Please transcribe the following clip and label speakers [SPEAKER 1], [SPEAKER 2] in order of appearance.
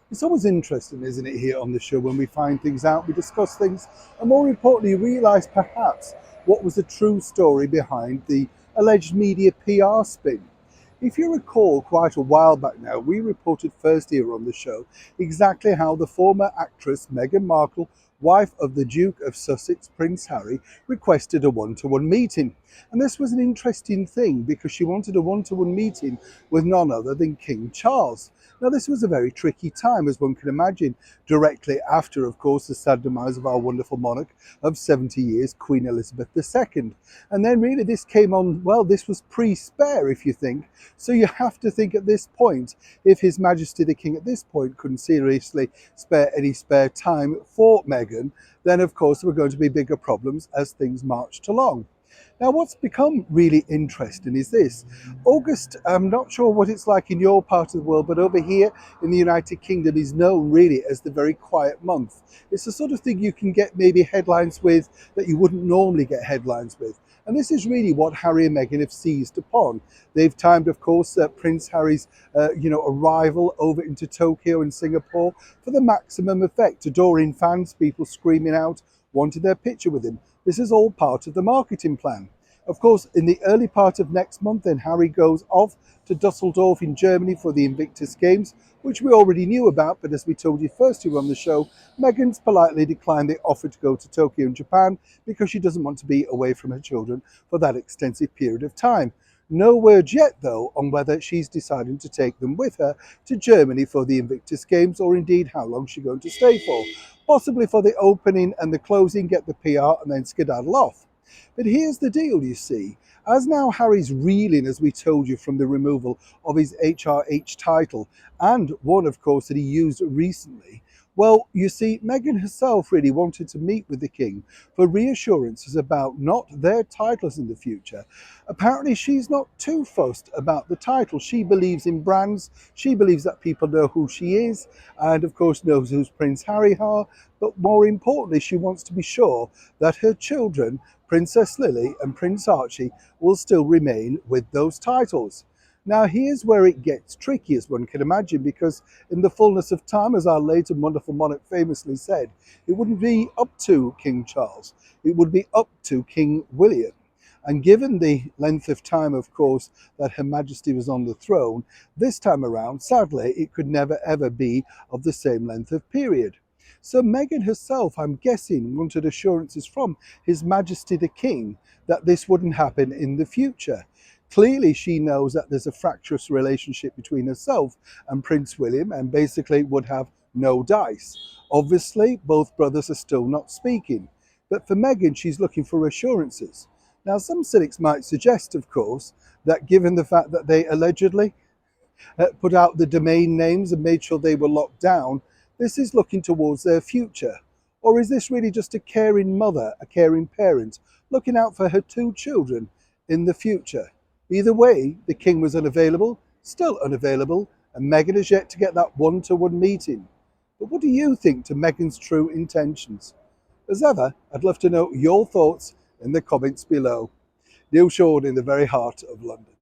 [SPEAKER 1] It's always interesting, isn't it, here on the show when we find things out, we discuss things, and more importantly, realise perhaps what was the true story behind the alleged media PR spin. If you recall, quite a while back now, we reported first here on the show exactly how the former actress Meghan Markle, wife of the Duke of Sussex, Prince Harry, requested a one-to-one meeting. And this was an interesting thing because she wanted a one-to-one meeting with none other than King Charles. Now, this was a very tricky time, as one can imagine, directly after, of course, the sad demise of our wonderful monarch of 70 years, Queen Elizabeth II. And then, really, this came on, well, this was pre spare, if you think. So you have to think at this point, if His Majesty the King at this point couldn't seriously spare any spare time for Meghan, then, of course, there were going to be bigger problems as things marched along. Now, what's become really interesting is this. August, I'm not sure what it's like in your part of the world, but over here in the United Kingdom is known really as the very quiet month. It's the sort of thing you can get maybe headlines with that you wouldn't normally get headlines with. And this is really what Harry and Meghan have seized upon. They've timed, of course, Prince Harry's, arrival over into Tokyo and Singapore for the maximum effect, adoring fans, people screaming out, wanted their picture with him. This is all part of the marketing plan. Of course, in the early part of next month, then Harry goes off to Dusseldorf in Germany for the Invictus Games, which we already knew about, but as we told you first you were on the show, Meghan's politely declined the offer to go to Tokyo in Japan because she doesn't want to be away from her children for that extensive period of time. No word yet, though, on whether she's deciding to take them with her to Germany for the Invictus Games, or indeed how long she's going to stay for. Possibly for the opening and the closing, get the PR, and then skedaddle off. But here's the deal, you see. As now Harry's reeling, as we told you, from the removal of his HRH title, and one, of course, that he used recently, well, you see, Meghan herself really wanted to meet with the King for reassurances about not their titles in the future. Apparently, she's not too fussed about the title. She believes in brands. She believes that people know who she is, and of course knows who's Prince Harry are. But more importantly, she wants to be sure that her children, Princess Lily and Prince Archie, will still remain with those titles. Now, here's where it gets tricky, as one can imagine, because in the fullness of time, as our late and wonderful monarch famously said, it wouldn't be up to King Charles, it would be up to King William. And given the length of time, of course, that Her Majesty was on the throne, this time around, sadly, it could never ever be of the same length of period. So Meghan herself, I'm guessing, wanted assurances from His Majesty the King that this wouldn't happen in the future. Clearly, she knows that there's a fractious relationship between herself and Prince William and basically would have no dice. Obviously, both brothers are still not speaking. But for Meghan, she's looking for assurances. Now, some cynics might suggest, of course, that given the fact that they allegedly put out the domain names and made sure they were locked down, this is looking towards their future. Or is this really just a caring mother, a caring parent, looking out for her two children in the future? Either way, the King was unavailable, still unavailable, and Meghan has yet to get that one-to-one meeting. But what do you think to Meghan's true intentions? As ever, I'd love to know your thoughts in the comments below. Neil Sean in the very heart of London.